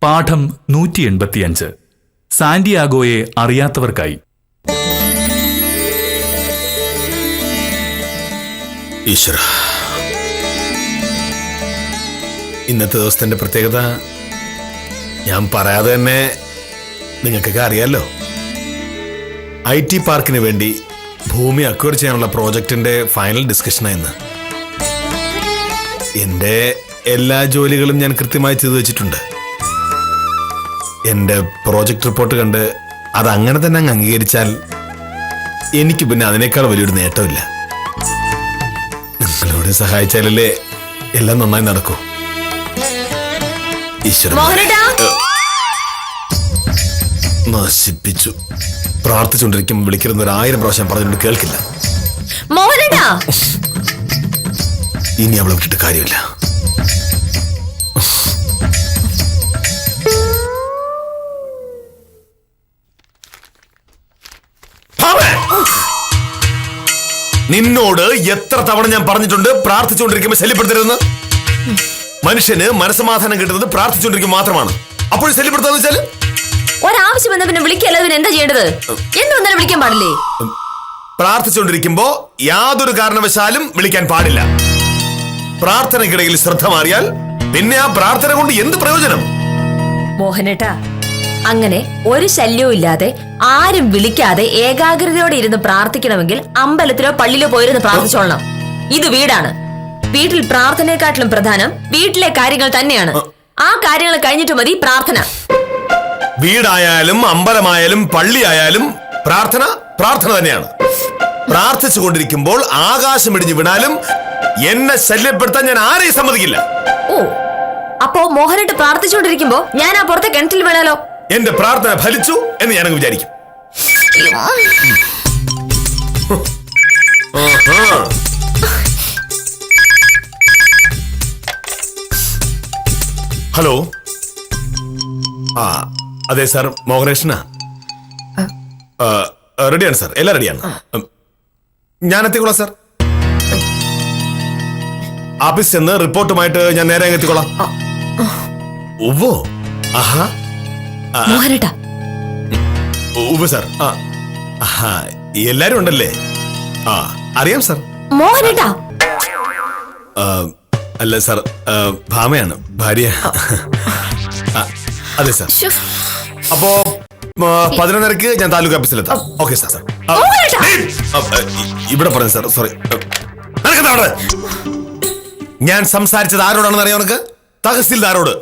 പാഠം 185 സാന്റിയാഗോയെ അറിയാത്തവർക്കായി. ഈശ്വര, ഇന്നത്തെ ദിവസത്തിന്റെ പ്രത്യേകത ഞാൻ പറയാതെ തന്നെ നിങ്ങൾക്കൊക്കെ അറിയാലോ. IT പാർക്കിന് വേണ്ടി ഭൂമി അക്വയർ ചെയ്യാനുള്ള പ്രോജക്റ്റിന്റെ ഫൈനൽ ഡിസ്കഷനായിരുന്നു. എന്റെ എല്ലാ ജോലികളും ഞാൻ കൃത്യമായി ചെയ്തു വെച്ചിട്ടുണ്ട്. എന്റെ പ്രോജക്റ്റ് റിപ്പോർട്ട് കണ്ട് അത് അങ്ങനെ തന്നെ അങ്ങ് അംഗീകരിച്ചാൽ എനിക്ക് പിന്നെ അതിനേക്കാൾ വലിയൊരു നേട്ടമില്ല. നിങ്ങളോട് സഹായിച്ചാലല്ലേ എല്ലാം നന്നായി നടക്കൂ. ഈശ്വരൻ നശിപ്പിച്ചു. പ്രാർത്ഥിച്ചുകൊണ്ടിരിക്കുമ്പോൾ വിളിക്കുന്ന 1000 പ്രാവശ്യം പറഞ്ഞിട്ട് കേൾക്കില്ല. ഇനി അവളെ വിട്ടിട്ട് കാര്യമില്ല. നിന്നോട് എത്ര തവണ ഞാൻ പറഞ്ഞിട്ടുണ്ട് പ്രാർത്ഥിച്ചുകൊണ്ടിരിക്കുമ്പോൾ ശല്യപ്പെടുത്തരുതെന്ന്. മനുഷ്യന് മനസ്സമാധാനം കിട്ടുന്നത് പ്രാർത്ഥിച്ചുകൊണ്ടിരിക്കും മാത്രമാണ്. അപ്പോൾ ശല്യപ്പെടുത്താന്ന് വെച്ചാൽ ഒരാവശ്യം വന്ന പിന്നെ വിളിക്കല്ല. എന്താ ചെയ്യേണ്ടത്? എന്തുവന്നാലും വിളിക്കാൻ പാടില്ലേ? പ്രാർത്ഥിച്ചുകൊണ്ടിരിക്കുമ്പോ യാതൊരു കാരണവശാലും വിളിക്കാൻ പാടില്ല. പ്രാർത്ഥനയ്ക്കിടയിൽ ശ്രദ്ധ മാറിയാൽ പിന്നെ ആ പ്രാർത്ഥന കൊണ്ട് എന്ത് പ്രയോജനം? മോഹനേട്ടാ, അങ്ങനെ ഒരു ശല്യവും ഇല്ലാതെ ആരും വിളിക്കാതെ ഏകാഗ്രതയോടെ ഇരുന്ന് പ്രാർത്ഥിക്കണമെങ്കിൽ അമ്പലത്തിലോ പള്ളിയിലോ പോയിരുന്ന് പ്രാർത്ഥിച്ചോളണം. ഇത് വീടാണ്. വീട്ടിൽ പ്രാർത്ഥനയെക്കാട്ടിലും പ്രധാനം വീട്ടിലെ കാര്യങ്ങൾ തന്നെയാണ്. ആ കാര്യങ്ങൾ കഴിഞ്ഞിട്ട് മതി പ്രാർത്ഥന. വീടായാലും അമ്പലമായാലും പള്ളിയായാലും പ്രാർത്ഥന പ്രാർത്ഥന തന്നെയാണ്. പ്രാർത്ഥിച്ചു കൊണ്ടിരിക്കുമ്പോൾ ആകാശം ഇടിഞ്ഞു വീണാലും എന്നെ ശല്യപ്പെടുത്താൻ ഞാൻ ആരെയും സമ്മതിക്കില്ല. ഓ, അപ്പോ മോഹനേട്ട് പ്രാർത്ഥിച്ചുകൊണ്ടിരിക്കുമ്പോ ഞാൻ ആ പുറത്തെ കിണറ്റിൽ വീണാലോ? എന്റെ പ്രാർത്ഥന ഫലിച്ചു എന്ന് ഞാനങ്ങ് വിചാരിക്കും. ഹലോ. ആ അതെ സാർ, മോഹനകൃഷ്ണനാ. റെഡിയാണ് സാർ, എല്ലാം റെഡിയാണ്. ഞാൻ എത്തിക്കോളാം സാർ. ഓഫീസിൽ ചെന്ന് റിപ്പോർട്ടുമായിട്ട് ഞാൻ നേരെ എത്തിക്കോളാം. ഓവോ, ആഹാ, മോഹനേട്ടാ. ഉവ്വ് സാർ. എല്ലാരും ഉണ്ടല്ലേ? ആ അറിയാം സാർ. മോഹനേട്ടാ. അല്ല സാർ, ഭാമയാണ്, ഭാര്യ. അതെ സാർ. അപ്പോ 11:30 ഞാൻ താലൂക്ക് ഓഫീസിലെത്താം. Okay sir. ഇവിടെ പറഞ്ഞു സാർ, സോറി. ഞാൻ സംസാരിച്ചത് ആരോടാണെന്ന് അറിയാം നിനക്ക്? തഹസിൽദാരോട്.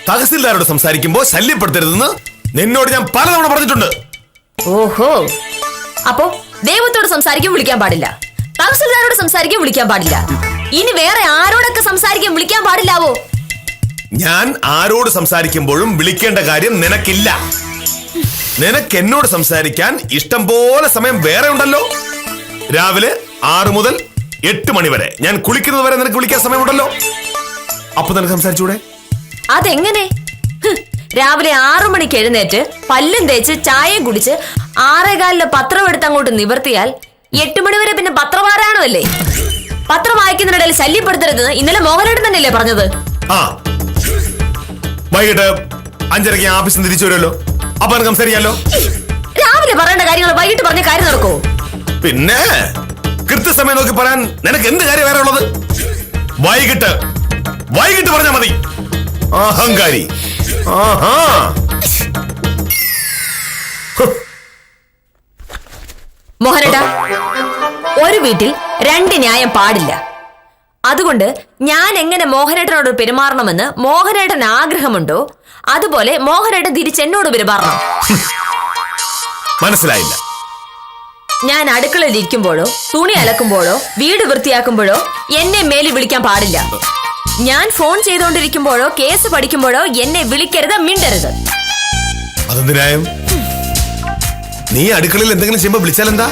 തഹസിൽദാരോട് സംസാരിക്കുമ്പോ ശല്യപ്പെടുത്തരുതെന്ന് നിന്നോട് ഞാൻ പലതവണ പറഞ്ഞിട്ടുണ്ട്. ഓഹോ, അപ്പോ ദൈവത്തോട് സംസാരിക്കാൻ വിളിക്കാൻ പാടില്ല, തഹസിൽദാരോട് സംസാരിക്കാൻ വിളിക്കാൻ പാടില്ല, ഇനി വേറെ ആരോടൊക്കെ സംസാരിക്കാൻ വിളിക്കാൻ പാടില്ലാവോ? ഞാൻ ആരോട് സംസാരിക്കുമ്പോഴും വിളിക്കേണ്ട കാര്യം നിനക്കില്ല. നിനക്ക് എന്നോട് സംസാരിക്കാൻ ഇഷ്ടം പോലെ സമയം വേറെ ഉണ്ടല്ലോ. രാവിലെ 6 മുതൽ 8 മണി വരെ ഞാൻ കുളിക്കുന്നത് വരെ നിനക്ക് വിളിക്കാൻ സമയമുണ്ടല്ലോ. അപ്പൊ നിനക്ക് സംസാരിച്ചൂടെ? അതെങ്ങനെ? രാവിലെ 6 മണിക്ക് എഴുന്നേറ്റ് പല്ലും തേച്ച് ചായയും കുടിച്ച് 6:15 പത്രം എടുത്ത് അങ്ങോട്ട് നിവർത്തിയാൽ 8 മണി വരെ പിന്നെ പത്രവാരാണോ അല്ലേ? പത്രം വായിക്കുന്നതിനിടയിൽ ശല്യപ്പെടുത്തരുതെന്ന് ഇന്നലെ മോഹനേട്ടൻ തന്നെയല്ലേ പറഞ്ഞത്? ആ, വൈകിട്ട് 5:30 ഓഫീസിൽ നിന്ന് തിരിച്ചു വരുമല്ലോ. അപ്പൊ എനിക്ക് സംസാരിക്കാമല്ലോ. രാവിലെ പറയേണ്ട കാര്യങ്ങൾ വൈകിട്ട് പറഞ്ഞ കാര്യം നടക്കോ? പിന്നെ കൃത്യസമയം നോക്കി പറയാൻ നിനക്ക് എന്ത് കാര്യം വേറെ ഉള്ളത്? വൈകിട്ട് വൈകിട്ട് പറഞ്ഞാ മതി. അഹങ്കാരി. മോഹനേട്ടാ, ഒരു വീട്ടിൽ 2 ന്യായം പാടില്ല. അതുകൊണ്ട് ഞാൻ എങ്ങനെ മോഹനേട്ടനോട് പെരുമാറണമെന്ന് മോഹനേട്ടൻ ആഗ്രഹമുണ്ടോ അതുപോലെ മോഹനേട്ടൻ തിരിച്ചെന്നോട് പെരുമാറണം. മനസ്സിലായില്ല? ഞാൻ അടുക്കളയിൽ ഇരിക്കുമ്പോഴോ തുണി അലക്കുമ്പോഴോ വീട് വൃത്തിയാക്കുമ്പോഴോ എന്നെ മേലിൽ വിളിക്കാൻ പാടില്ല. ഞാൻ ഫോൺ ചെയ്തുകൊണ്ടിരിക്കുമ്പോഴോ കേസ് പഠിക്കുമ്പോഴോ എന്നെ വിളിക്കരുത്, മിണ്ടരുത്. അതെന്തിനായും? നീ അടുക്കളയിൽ എന്തെങ്കിലും ചെയ്യുമ്പോ വിളിച്ചാൽ എന്താ?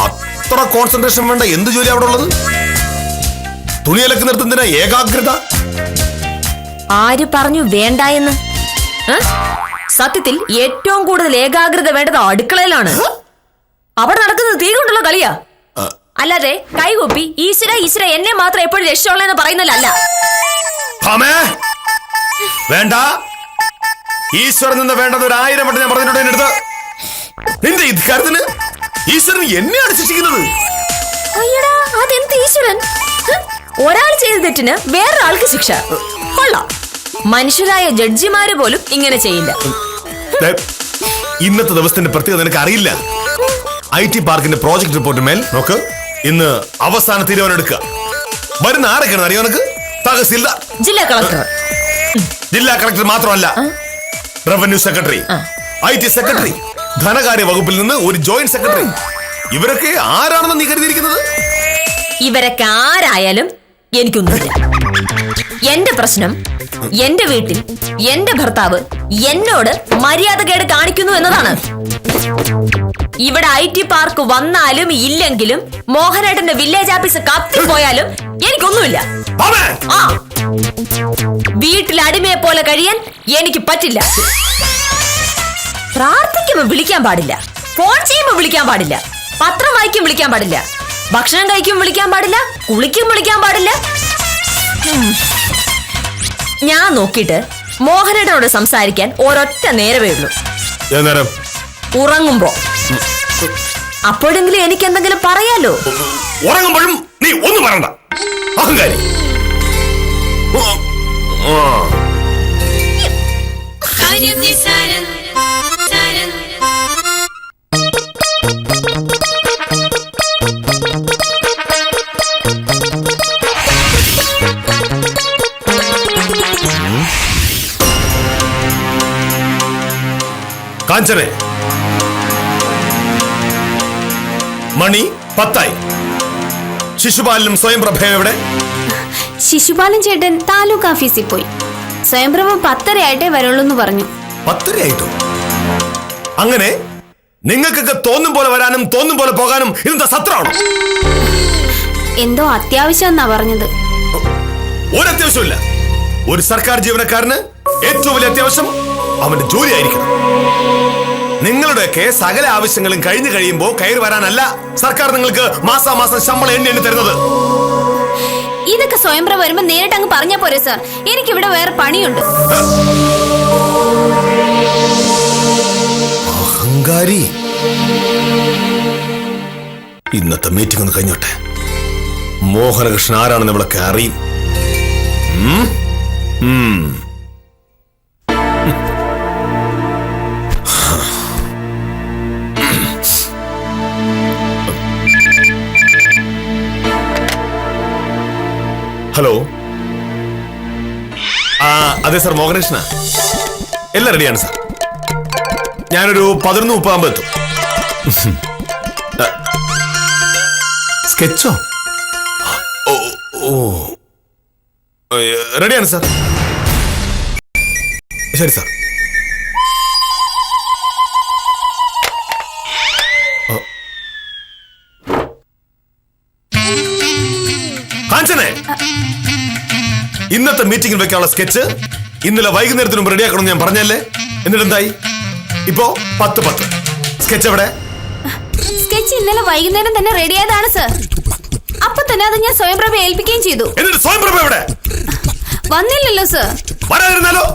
അത്ര കോൺസെൻട്രേഷൻ വേണ്ട എന്ത് ജോലി അവിടെ ഉള്ളത്? തുണി അലക്കുന്നിടത്ത് എന്തിനാ ഏകാഗ്രത? ആര് പറഞ്ഞു വേണ്ട എന്ന്? സത്യത്തിൽ ഏറ്റവും കൂടുതൽ ഏകാഗ്രത വേണ്ടത് അടുക്കളയിലാണ്. അവിടെ നടക്കുന്നത് തീ കൊണ്ടുള്ള കളിയാ. അല്ലാതെ കൈകൊപ്പി ഈശ്വര ഈശ്വര എന്നെ മാത്രം എപ്പോഴും രക്ഷയുള്ളതെന്ന് പറയുന്നതല്ല. വേണ്ട. ഈശ്വരൻ നിന്ന് വേണ്ടത് 1000 വട്ടം ഞാൻ പറഞ്ഞിട്ടുണ്ട് എന്റെ അടുത്ത്. നിന്റെ ഇക്കാര്യത്തിന് ഈശ്വരൻ എന്നെയാണ് ശിക്ഷിക്കുന്നത്. അയ്യടാ, അതെന്ത് ഈശ്വരൻ? ഒരാൾ ചെയ്ത തെറ്റിന് വേറൊരാൾക്ക് ശിക്ഷ. കൊള്ളാം. മനുഷ്യരായ ജഡ്ജിമാര് പോലും ഇങ്ങനെ ചെയ്യില്ല. ഇന്നത്തെ ദിവസത്തിന്റെ പ്രത്യേകത നിനക്ക് അറിയില്ല. IT പാർക്കിന്റെ പ്രോജക്ട് റിപ്പോർട്ട് മേൽ നോക്ക്. ഇന്ന് അവസാന തീരുമാനം എടുക്കുക. വരുന്ന ആരൊക്കെയാണ് അറിയോ നിനക്ക്? തഹസീൽദാർ, ജില്ലാ കളക്ടർ. ജില്ലാ കളക്ടർ മാത്രമല്ല, റവന്യൂ സെക്രട്ടറി, IT സെക്രട്ടറി, ധനകാര്യ വകുപ്പിൽ നിന്ന് ഒരു ജോയിന്റ് സെക്രട്ടറി. ഇവരൊക്കെ ആരാണെന്ന് നീ കരുതിയിരിക്കുന്നത്? ഇവരൊക്കെ ആരായാലും എനിക്കൊന്നുമില്ല. എന്റെ പ്രശ്നം എന്റെ വീട്ടിൽ എന്റെ ഭർത്താവ് എന്നോട് മര്യാദകേട് കാണിക്കുന്നു എന്നതാണ്. ഇവിടെ IT പാർക്ക് വന്നാലും ഇല്ലെങ്കിലും മോഹനേട്ടന്റെ വില്ലേജ് ഓഫീസ് കത്തിപ്പോയാലും എനിക്കൊന്നുമില്ല. ആ, വീട്ടിൽ അടിമയെ പോലെ കഴിയാൻ എനിക്ക് പറ്റില്ല. പ്രാർത്ഥിക്കുമ്പോ വിളിക്കാൻ പാടില്ല, ഫോൺ ചെയ്യുമ്പോ വിളിക്കാൻ പാടില്ല, പത്രം വായിക്കും വിളിക്കാൻ പാടില്ല, ഭക്ഷണം കഴിക്കും വിളിക്കാൻ പാടില്ല, കുളിക്കും വിളിക്കാൻ പാടില്ല. ഞാൻ നോക്കിയിട്ട് മോഹനേട്ടനോട് സംസാരിക്കാൻ ഒരൊറ്റ നേരമേ ഉള്ളൂ. ഉറങ്ങുമ്പോ. അപ്പോഴെങ്കിലും എനിക്ക് എന്തെങ്കിലും പറയാലോ. ഉറങ്ങുമ്പോഴും നീ ഒന്നും പറയണ്ട, അഹങ്കാരി. കാഞ്ചനെ, മണി 10 ശിശുപാലനും സ്വയംപ്രഭയും എവിടെ? ശിശുപാലൻ ചേട്ടൻ താലൂക്ക് ഓഫീസിൽ പോയി. സ്വയംപ്രഭ 10:30 വരുള്ളൂ എന്ന് പറഞ്ഞു. 10:30 അങ്ങനെ നിങ്ങൾക്കൊക്കെ തോന്നും പോലെ വരാനും തോന്നും പോലെ പോകാനും ഇതെന്താ സത്രമാണോ? എന്തോ അത്യാവശ്യം എന്നാ പറഞ്ഞത്. ഒരത്യാവശ്യമില്ല. ഒരു സർക്കാർ ജീവനക്കാരന് ഏറ്റവും വലിയ അത്യാവശ്യം അവന്റെ ജോലി ആയിരിക്കണം. നിങ്ങളുടെയൊക്കെ സകല ആവശ്യങ്ങളും കഴിഞ്ഞു കഴിയുമ്പോ കയറി വരാനല്ല സർക്കാർ നിങ്ങൾക്ക് മാസാമാസം ശമ്പളം എണ്ണി തരുന്നത്. ഇതൊക്കെ സ്വയംപ്രഭ വരുമ്പോ നേരിട്ട് അങ്ങ് പറഞ്ഞാ പോരെ സാർ, എനിക്കിവിടെ വേറെ പണിയുണ്ട്. അഹങ്കാരി. ഇന്നത്തെ മീറ്റിംഗ് ഒന്ന് കഴിഞ്ഞോട്ടെ. മോഹനകൃഷ്ണൻ ആരാണെന്ന് ഇവളൊക്കെ അറിയും. ഹലോ. അതെ സാർ, മോഹനകൃഷ്ണ. എല്ലാം റെഡിയാണ് സാർ. ഞാനൊരു 11:30 എത്തും. സ്കെച്ചോ? ഓ, റെഡിയാണ് സാർ. ശരി സാർ. കാഞ്ചനെ, ഇന്നത്തെ മീറ്റിംഗിൽ വെക്കാനുള്ള സ്കെച്ച് ഇന്നലെ വൈകുന്നേരത്തിന് മുമ്പ് റെഡിയാക്കണം ഞാൻ പറഞ്ഞല്ലേ? എന്നിട്ട് എന്തായി? ഇപ്പോ 10:10. സ്കെച്ച് എവിടെ? സ്കെച്ച് ഇന്നലെ വൈകുന്നേരം തന്നെ റെഡിയായതാണ് സർ. അപ്പൊ തന്നെ അത് ഞാൻ സ്വയംപ്രഭ ഏൽപ്പിക്കുകയും ചെയ്തു. എന്നിട്ട് സ്വയംപ്രഭ എവിടെ? വന്നില്ലല്ലോ സർ. വരാതിരുന്നാലോ?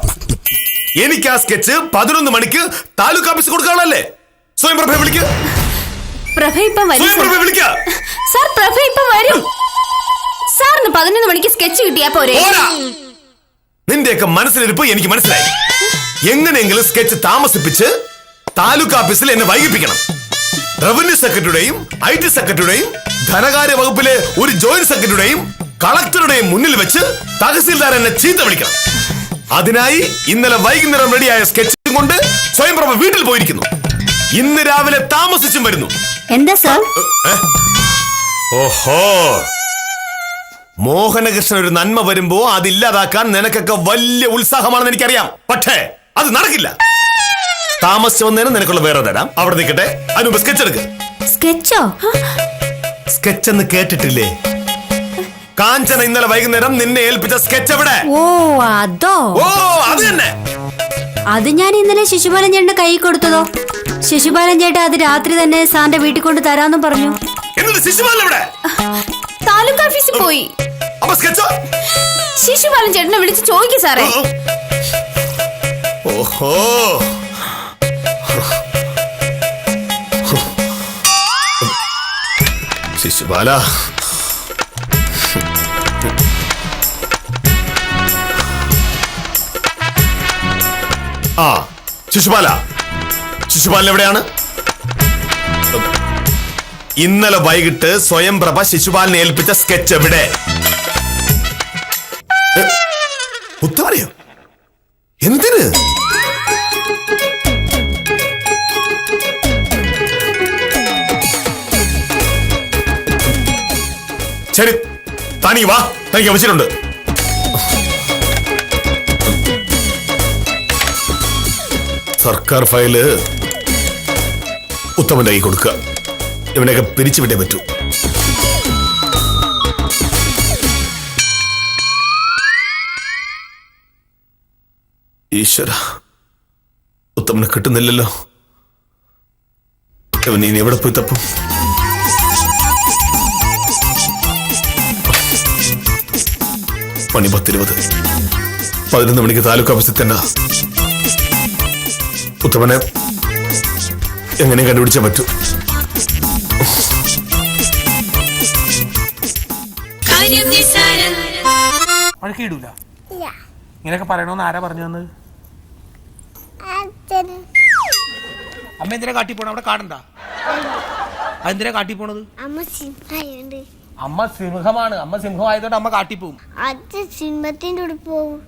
എനിക്ക് ആ സ്കെച്ച് 11 മണിക്ക് താലൂക്ക് ഓഫീസ് കൊടുക്കാനുള്ളല്ലേ? സ്വയംപ്രഭ വിളിക്ക്. പ്രഭ ഇപ്പം വരും സാർ. പ്രഭ ഇപ്പം വരും സാറിന് 11 മണിക്ക് സ്കെച്ച് കിട്ടിയാ പോരെ? നിന്റെയൊക്കെ മനസ്സിലിരിപ്പ് എനിക്ക് മനസ്സിലായി. എങ്ങനെയെങ്കിലും സ്കെച്ച് താമസിപ്പിച്ച് താലൂക്ക് ഓഫീസിൽ എന്നെ വൈകിപ്പിക്കണം. റവന്യൂ സെക്രട്ടറിയുടെയും IT സെക്രട്ടറിയുടെയും ധനകാര്യ വകുപ്പിലെ ഒരു ജോയിന്റ് സെക്രട്ടറിയുടെയും കളക്ടറുടെയും മുന്നിൽ വെച്ച് തഹസീൽദാർ എന്നെ ചീത്ത വിളിക്കണം. അതിനായി ഇന്നലെ വൈകുന്നേരം റെഡിയായ സ്കെച്ചും കൊണ്ട് സ്വയംപ്രഭ വീട്ടിൽ പോയിരിക്കുന്നു. ഇന്ന് രാവിലെ താമസിച്ചും വരുന്നു. എന്താ സാർ? ഓഹോ, മോഹനകൃഷ്ണൻ ഒരു നന്മ വരുമ്പോ അതില്ലാതാക്കാൻ നിനക്കൊക്കെ വലിയ ഉത്സാഹമാണെന്ന് എനിക്കറിയാം. പക്ഷേ അത് നടക്കില്ല. താമസിച്ചു വന്നതിന് നിനക്കുള്ള വേറെ തരാം. അവിടെ നിൽക്കട്ടെ. അതിനുമ്പ് സ്കെച്ച് എടുക്ക്. സ്കെച്ചോ? സ്കെച്ച് എന്ന് കേട്ടിട്ടില്ലേ? കാഞ്ചന ഇന്നലെ വൈകുന്നേരം നിന്നെ ഏൽപ്പിച്ച സ്കെച്ച് എവിടെ? ഓ അതോ? ഓ അത് തന്നെ. അത് ഞാൻ ഇന്നലെ ശിശുപാലൻ ചേട്ടന്റെ കൈ കൊടുത്തതോ. ശിശുപാലൻ ചേട്ടൻ അത് രാത്രി തന്നെ സാറിന്റെ വീട്ടിൽ കൊണ്ട് തരാന്നും പറഞ്ഞു. എന്നിട്ട് ശിശുപാലൻ എവിടെ? താലൂക്ക് ഓഫീസിൽ പോയി. അപ്പൊ സ്കെച്ചോ? ശിശുപാലൻ ചേട്ടനെ വിളിച്ച് ചോദിക്കും സാറേ. ഓഹോ, ശിശുപാല, ആ ശിശുപാല, ശിശുപാലൻ എവിടെയാണ്? ഇന്നലെ വൈകിട്ട് സ്വയംപ്രഭ ശിശുപാലിനെ ഏൽപ്പിച്ച സ്കെച്ച് എവിടെ? ഉത്തരയോ? എന്തിന്? ശരി, താനീ വാ, തനിക്ക് വെച്ചിട്ടുണ്ട്. സർക്കാർ ഫയല് ഉത്തമന്റെ കൈ കൊടുക്കുക. ഇവനെയൊക്കെ പിരിച്ചുവിട്ടേ പറ്റൂ. ഈശ്വര, ഉത്തമനെ കിട്ടുന്നില്ലല്ലോ. ഇവൻ ഇനി എവിടെ പോയി തപ്പും? പണി 10:20. 11 മണിക്ക് താലൂക്ക് ഓഫീസിൽ തന്നെ. ഉത്തമനെ എങ്ങനെ കണ്ടുപിടിച്ചാൽ പറ്റൂ? വഴക്കിടൂല. ഇങ്ങനെയൊക്കെ പറയണമെന്ന് ആരാ പറഞ്ഞു തന്നത്? അമ്മ എന്തിനാ കാട്ടി പോണ? അവിടെ കാടണ്ട. അതെന്തിനാ കാട്ടി പോണത്? അമ്മ സിംഹമാണ്. അമ്മ സിംഹമായതുകൊണ്ട് അമ്മ കാട്ടിപ്പോവും. സിംഹത്തിന്റെ കൂടെ പോവും.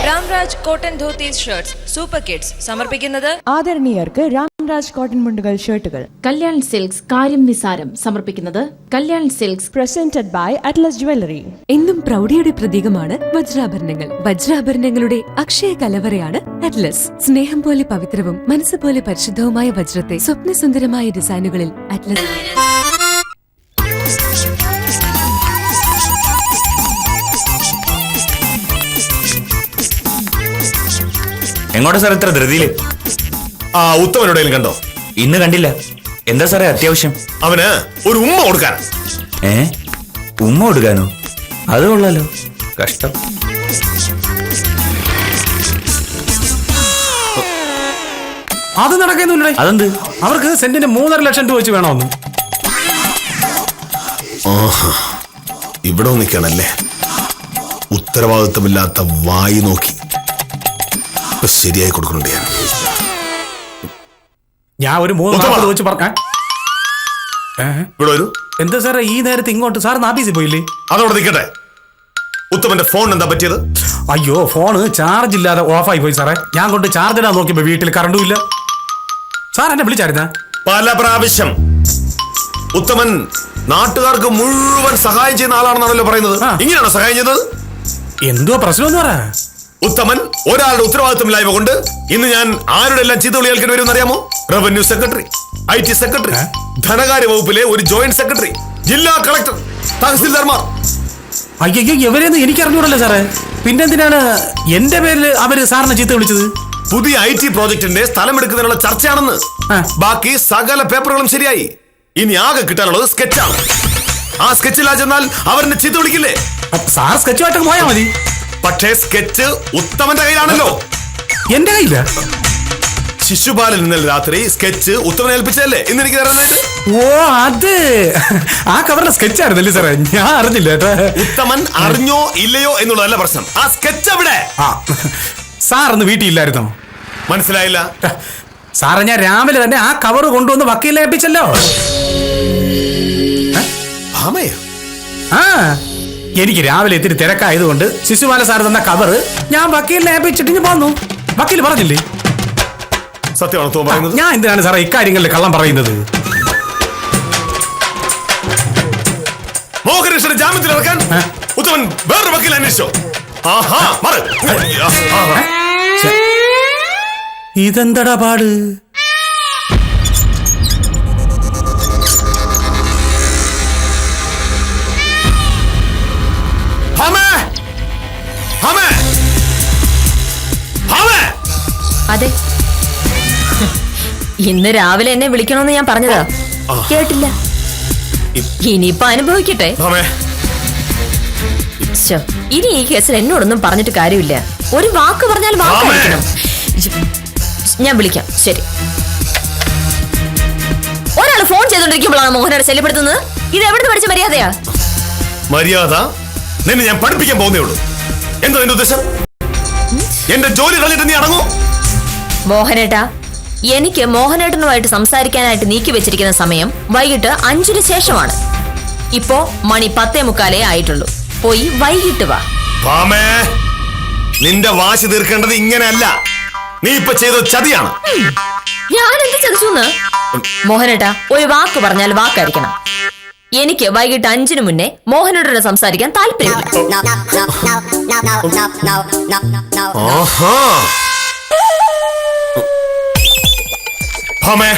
Ramraj Cotton dhotis shirts super kids സമർപ്പിക്കുന്നത് ആദരണീയർക്ക് രാംരാജ് കോട്ടൺ മുണ്ടുകൾ ഷർട്ടുകൾ. കല്യാൺ സിൽക്സ് കാര്യം നിസാരം സമർപ്പിക്കുന്നത് Kalyan Silks presented by Atlas Jewellery. എന്നും പ്രൗഢിയുടെ പ്രതീകമാണ് വജ്രാഭരണങ്ങൾ. വജ്രാഭരണങ്ങളുടെ അക്ഷയ കലവറയാണ് അറ്റ്ലസ്. സ്നേഹം പോലെ പവിത്രവും മനസ്സ് പോലെ പരിശുദ്ധവുമായ വജ്രത്തെ സ്വപ്നസുന്ദരമായ ഡിസൈനുകളിൽ അറ്റ്ലസ്. എങ്ങോട്ടാ സാർ ഇത്ര ധൃതിയില്? ആ ഉത്തമനോടെയും കണ്ടോ? ഇന്ന് കണ്ടില്ല. എന്താ സാറേ അത്യാവശ്യം? അവന് ഒരു ഉമ്മ കൊടുക്കാൻ. ഉമ്മ കൊടുക്കാനോ? അത് കൊള്ളാലോ. കഷ്ടം. അത് നടക്കുന്നില്ല. അതെന്ത്? അവർക്ക് സെന്റിന് 3.5 ലക്ഷം രൂപ വെച്ച് വേണമെന്ന്. ഇവിടെ നിൽക്കണല്ലേ? ഉത്തരവാദിത്തമില്ലാത്ത വായി നോക്കി ശരിയായി കൊടുക്കുന്നുണ്ട് ഞാൻ. ഞാൻ ഒരു 3.40 വെച്ച് പറഞ്ഞ ഇവിടെ വരൂ. എന്താ സാറേ ഈ നേരത്തെ ഇങ്ങോട്ട്? സാർ ആഫീസിൽ പോയില്ലേ? അതോടെ നിൽക്കട്ടെ. ഉത്തമന്റെ ഫോൺ എന്താ പറ്റിയത്? അയ്യോ, ഫോണ് ചാർജ് ഇല്ലാതെ ഓഫായി പോയി സാറേ. ഞാൻ കൊണ്ട് ചാർജ് ഇടാൻ നോക്കിയപ്പോ വീട്ടിൽ കറണ്ടും ഇല്ല. സാർ എന്നെ വിളിച്ചായിരുന്ന? പല പ്രാവശ്യം. ഉത്തമൻ നാട്ടുകാർക്ക് മുഴുവൻ സഹായം ചെയ്യുന്ന ആളാണെന്നാണല്ലോ പറയുന്നത്. ഇങ്ങനെയാണോ സഹായം ചെയ്യുന്നത്? എന്തോ പ്രശ്നം പറ. ഉത്തമൻ ഒരാളുടെ ഉത്തരവാദിത്തമില്ലായ്മ കൊണ്ട് ഇന്ന് ഞാൻ ആരുടെ എല്ലാം ചീത്ത വിളി കേൾക്കേണ്ടി വരും അറിയാമോ? റവന്യൂ സെക്രട്ടറി, IT സെക്രട്ടറി, ധനകാര്യ വകുപ്പിലെ ഒരു ജോയിന്റ് സെക്രട്ടറി, ജില്ലാ കളക്ടർ, തഹസിൽദാർമാർ. അയ്യോ, എവരെയൊന്നും എനിക്കറിഞ്ഞൂടല്ലോ സാറേ. പിന്നെന്തിനാണ് എന്റെ പേരിൽ അവര് സാറിനെ ചീത്ത വിളിച്ചത്? പുതിയ IT പ്രോജക്ടിന്റെ സ്ഥലം എടുക്കുന്നതിനുള്ള ചർച്ചയാണെന്ന്. ബാക്കി സകല പേപ്പറുകളും ശരിയായി. ഇനി ആകെ കിട്ടാനുള്ളത് സ്കെച്ചാണ്. ആ സ്കെച്ചിലാ ചെന്നാൽ അവരെന്നെ ചീത്ത വിളിക്കില്ലേ? സാർ സ്കെച്ചുമായിട്ടൊക്കെ പോയാൽ മതി. പക്ഷേ സ്കെച്ച് ഉത്തമന്റെ കയ്യിലാണല്ലോ. എന്റെ കയ്യില്ല. ശിശുപാലൻ ഇന്നലെ രാത്രി സ്കെച്ച് ഉത്തമനെ ഏൽപ്പിച്ചതല്ലേ ഇന്ന് എനിക്ക് തരാനായിട്ട്? ഓ, അത് ആ കവറിന്റെ സ്കെച്ചായിരുന്നല്ലേ സാറേ? ഞാൻ അറിഞ്ഞില്ല കേട്ടോ. ഉത്തമൻ അറിഞ്ഞോ ഇല്ലയോ എന്നുള്ളതല്ല പ്രശ്നം. ആ സ്കെച്ച് എവിടെ? സാർ ഒന്ന് വീട്ടിൽ ഇല്ലായിരുന്നോ? മനസ്സിലായില്ല സാറേ. ഞാൻ രാവിലെ തന്നെ ആ കവർ കൊണ്ടുവന്ന് വക്കീലിനെ ഏൽപ്പിച്ചല്ലോ. എനിക്ക് രാവിലെ ഇത്തിരി തിരക്കായതുകൊണ്ട് ശിശുപാല സാർ തന്ന കവർ ഞാൻ വക്കീലിനെ ഏൽപ്പിച്ചിട്ട് പോന്നു. വക്കീൽ പറഞ്ഞില്ലേ? സത്യമാണോ തോന്നുന്നു പറയുന്നത്? ഞാൻ എന്തിനാണ് സാറേ ഇക്കാര്യങ്ങളിൽ കള്ളം പറയുന്നത്? മോഹനേശ്വരൻ ജാമ്യത്തിൽ ഇറക്കാൻ ഉത്തമൻ വേറൊരു വക്കീൽ അന്വേഷിച്ചോ? ഇതെന്തടാ പാട്? അതെ, ഇന്ന് രാവിലെ എന്നെ വിളിക്കണമെന്ന് ഞാൻ പറഞ്ഞതാ. കേട്ടില്ല. ഇനിയിപ്പൊ അനുഭവിക്കട്ടെ. ശ്ശോ, ഇനി ഈ കേസിൽ എന്നോടൊന്നും പറഞ്ഞിട്ട് കാര്യമില്ല. ഒരു വാക്ക് പറഞ്ഞാൽ വാക്കായിരിക്കണം. ഞാൻ വിളിക്കാം. ശരി. ഒരാൾ ഫോൺ ചെയ്തോണ്ടിരിക്കുമ്പോഴാണ് മോഹനോട് ശല്യപ്പെടുത്തുന്നത്. ഇത് എവിടുന്ന് പഠിച്ച മര്യാദയാ? മര്യാദ നിന്നെ ഞാൻ പഠിപ്പിക്കാൻ പോകുന്നേ ഉള്ളൂ. എന്താ നിന്റെ ഉദ്ദേശം? എന്റെ ജോലി കളഞ്ഞിട്ട് നീ അടങ്ങൂ. മോഹനേട്ടാ, എനിക്ക് മോഹനേട്ടനുമായിട്ട് സംസാരിക്കാനായിട്ട് നീക്കി വെച്ചിരിക്കുന്ന സമയം വൈകിട്ട് 5-ന് ശേഷമാണ്. ഇപ്പോ മണി 10:45 ആയിട്ടുള്ളൂ. പോയി വൈകിട്ട് വാ. ഭാമേ, നിന്റെ വാശി തീർക്കേണ്ടത് ഇങ്ങനെയല്ല. നീ ഇപ്പൊ ചെയ്തത് ചതിയാണ്. ഞാൻ എന്ത് ചതിച്ചൂന്ന്? മോഹനേട്ടാ, ഒരു വാക്ക് പറഞ്ഞാൽ വാക്കായിരിക്കണം. എനിക്ക് വൈകിട്ട് 5-ന് മുന്നേ മോഹനേട്ടനോട് സംസാരിക്കാൻ താല്പര്യമില്ല. ആഹാ. ഭാമേ,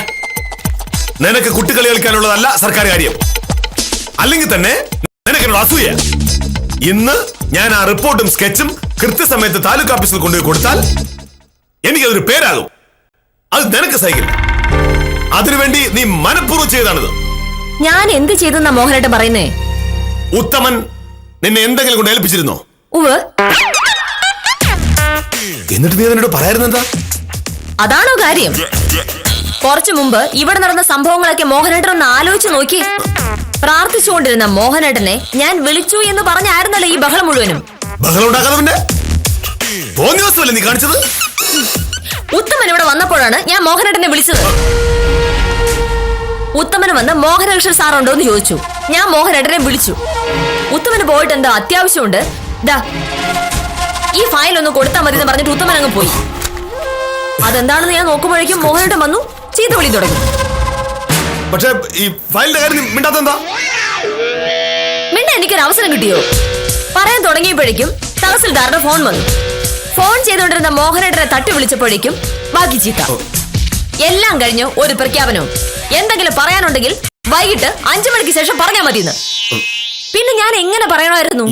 നിനക്ക് കുട്ടികളി കളിക്കാനുള്ളതല്ല സർക്കാർ കാര്യം. അല്ലെങ്കിൽ തന്നെ നിനക്കെന്നോട് അസൂയ. ഇന്ന് ഞാൻ ആ റിപ്പോർട്ടും സ്കെച്ചും കൃത്യസമയത്ത് താലൂക്ക് ഓഫീസിൽ കൊണ്ടുപോയി കൊടുത്താൽ എനിക്കതൊരു പേരാകും. അത് നിനക്ക് സഹിക്കില്ല. അതിനുവേണ്ടി നീ മനഃപൂർവ്വം ചെയ്താണിത്. ഞാൻ എന്ത് ചെയ്തെന്നാ മോഹനേട്ടൻ പറയുന്നേ? ഉത്തമൻ നിന്നെ എന്തെങ്കിലും കൊണ്ട് ഏൽപ്പിച്ചിരുന്നോ? ഉവ്. എന്നിട്ട് നീ എന്നോട് പറയാറുന്നെന്താ? അതാണോ കാര്യം? കുറച്ചു മുമ്പ് ഇവിടെ നടന്ന സംഭവങ്ങളൊക്കെ മോഹനേട്ടൻ ഒന്ന് ആലോചിച്ച് നോക്കി. പ്രാർത്ഥിച്ചുകൊണ്ടിരുന്ന മോഹനേട്ടനെ ഞാൻ വിളിച്ചു എന്ന് പറഞ്ഞായിരുന്നല്ലോ ഈ ബഹളം മുഴുവനും. ബഹളം ഉണ്ടാക്കാതെ നീ കാണിച്ചത്. ഉത്തമൻ ഇവിടെ വന്നപ്പോഴാണ് ഞാൻ മോഹനേട്ടനെ വിളിച്ചത്. ഉത്തമന് വന്ന് മോഹനകൃഷ്ണൻ സാറുണ്ടോ എന്ന് ചോദിച്ചു. ഞാൻ മോഹനേട്ടനെ വിളിച്ചു. ഉത്തമന് പോയിട്ട് എന്താ അത്യാവശ്യമുണ്ട്, ദാ ഈ ഫയൽ ഒന്ന് കൊടുത്താൽ മതി എന്ന് പറഞ്ഞിട്ട് ഉത്തമൻ അങ്ങ് പോയി. അതെന്താണെന്ന് ഞാൻ നോക്കുമ്പോഴേക്കും മോഹനേട്ടൻ വന്നു ചീത്ത വിളി തുടങ്ങി. പക്ഷേ ഈ ഫയലിന്റെ കാര്യം മിണ്ടാത്തെന്താ? മിണ്ട എനിക്കൊരു അവസരം കിട്ടിയോ? പറയാൻ തുടങ്ങിയപ്പോഴേക്കും തഹസിൽദാരുടെ ഫോൺ വന്നു. ഫോൺ ചെയ്തുകൊണ്ടിരുന്ന മോഹനേട്ടനെ തട്ടി വിളിച്ചപ്പോഴേക്കും ബാക്കി ചീത്ത. എല്ലാം കഴിഞ്ഞു ഒരു പ്രഖ്യാപനവും. എന്തെങ്കിലും പറയാനുണ്ടെങ്കിൽ വൈകിട്ട് 5 മണിക്ക് ശേഷം പറഞ്ഞാൽ മതിയെന്ന്. പിന്നെ ഞാൻ എങ്ങനെ പറയണമായിരുന്നു?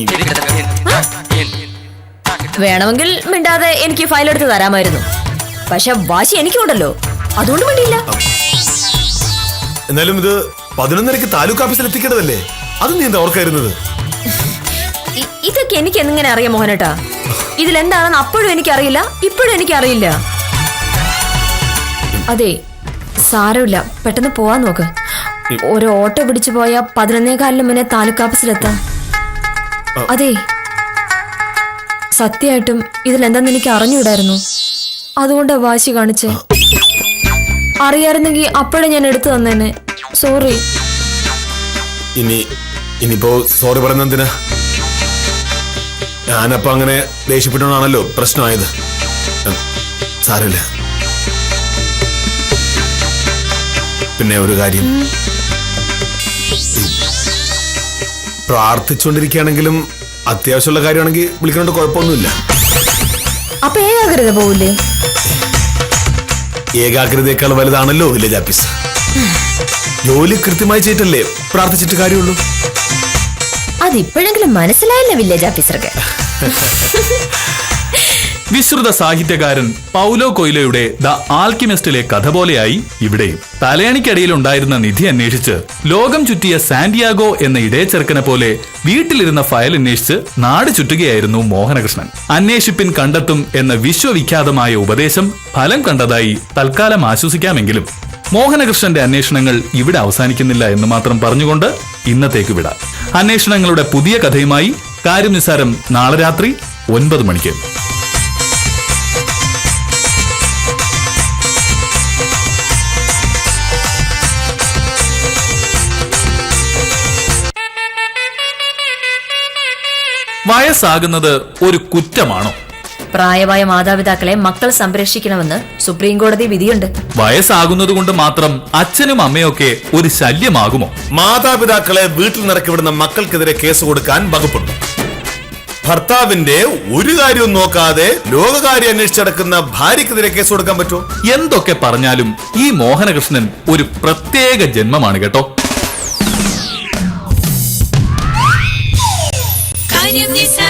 വേണമെങ്കിൽ മിണ്ടാതെ എനിക്ക് ഫയൽ എടുത്ത് തരാമായിരുന്നു. പക്ഷെ വാശി എനിക്കുണ്ടല്ലോ, അതുകൊണ്ട് വേണ്ടിയില്ല. എന്നാലും ഇത് 11:30 താലൂക്ക് ഓഫീസിൽ എത്തിക്കേണ്ടതല്ലേ? അത് നീ എന്താ ഓർക്കായിരുന്നത്? ഇതൊക്കെ എനിക്ക് എങ്ങനെ അറിയാം മോഹനേട്ടാ? ഇതിലെന്താണെന്ന് അപ്പോഴും എനിക്കറിയില്ല, ഇപ്പോഴും എനിക്കറിയില്ല. അതെ, സാരമില്ല, പെട്ടെന്ന് പോവാൻ നോക്ക്. ഒരു ഓട്ടോ പിടിച്ചു പോയാ 11:15 മുന്നേ താലൂക്ക് ഓഫീസിലെത്താം. അതെ, സത്യമായിട്ടും ഇതിലെന്താന്ന് എനിക്ക് അറിഞ്ഞൂടായിരുന്നു. അതുകൊണ്ടാ വാശി കാണിച്ചേ. അറിയായിരുന്നെങ്കിൽ അപ്പോഴേ ഞാൻ എടുത്തു തന്നേനെ. സോറി. ഇനിയിപ്പോ സോറി പറയുന്ന എന്തിനാ? ഞാനപ്പോ അങ്ങനെ ദേഷ്യപ്പെട്ടോണാണല്ലോ പ്രശ്നമായത്. സാരമില്ല. പിന്നെ ഒരു കാര്യം, പ്രാർത്ഥിച്ചുകൊണ്ടിരിക്കുകയാണെങ്കിലും അത്യാവശ്യമുള്ള കാര്യമാണെങ്കിൽ വിളിക്കണോണ്ട് കുഴപ്പമൊന്നുമില്ല. അപ്പൊ ഏകാഗ്രത പോവില്ലേ? ഏകാഗ്രതയേക്കാൾ വലുതാണല്ലോ വില്ലേജ് ഓഫീസ്. ജോലി കൃത്യമായി ചെയ്തിട്ടല്ലേ പ്രാർത്ഥിച്ചിട്ട് കാര്യമുള്ളൂ. അതിപ്പോഴെങ്കിലും മനസ്സിലായില്ല വില്ലേജ് ഓഫീസർക്ക്. വിശ്രുത സാഹിത്യകാരൻ പൗലോ കൊയ്ലോയുടെ ദ ആൽക്കിമിസ്റ്റിലെ കഥ പോലെയായി ഇവിടെയും. തലയണിക്കടിയിൽ ഉണ്ടായിരുന്ന നിധി അന്വേഷിച്ച് ലോകം ചുറ്റിയ സാന്റിയാഗോ എന്ന ഇടയച്ചെറുക്കനെ പോലെ വീട്ടിലിരുന്ന ഫയൽ അന്വേഷിച്ച് നാട് ചുറ്റുകയായിരുന്നു മോഹനകൃഷ്ണൻ. അന്വേഷിപ്പിൻ കണ്ടെത്തും എന്ന വിശ്വവിഖ്യാതമായ ഉപദേശം ഫലം കണ്ടതായി തൽക്കാലം ആശ്വസിക്കാമെങ്കിലും മോഹനകൃഷ്ണന്റെ അന്വേഷണങ്ങൾ ഇവിടെ അവസാനിക്കുന്നില്ല എന്ന് മാത്രം പറഞ്ഞുകൊണ്ട് ഇന്നത്തേക്ക് വിടാം. അന്വേഷണങ്ങളുടെ പുതിയ കഥയുമായി കാര്യം നിസ്സാരം നാളെ രാത്രി 9 മണിക്ക്. വയസ്സാകുന്നത് ഒരു കുറ്റമാണോ? പ്രായമായ മാതാപിതാക്കളെ മക്കൾ സംരക്ഷിക്കണമെന്ന് സുപ്രീം കോടതി വിധിയുണ്ട്. വയസ്സാകുന്നത് കൊണ്ട് മാത്രം അച്ഛനും അമ്മയൊക്കെ ഒരു ശല്യമാകുമോ? മാതാപിതാക്കളെ വീട്ടിൽ നിറക്കി വിടുന്ന മക്കൾക്കെതിരെ കേസ് കൊടുക്കാൻ വകുപ്പുണ്ട്. ഭർത്താവിന്റെ ഒരു കാര്യവും നോക്കാതെ ലോകകാര്യം അന്വേഷിച്ചടക്കുന്ന ഭാര്യക്കെതിരെ കേസ് കൊടുക്കാൻ പറ്റുമോ? എന്തൊക്കെ പറഞ്ഞാലും ഈ മോഹനകൃഷ്ണൻ ഒരു പ്രത്യേക ജന്മമാണ് കേട്ടോ. കാര്യം നിസ്സാരം.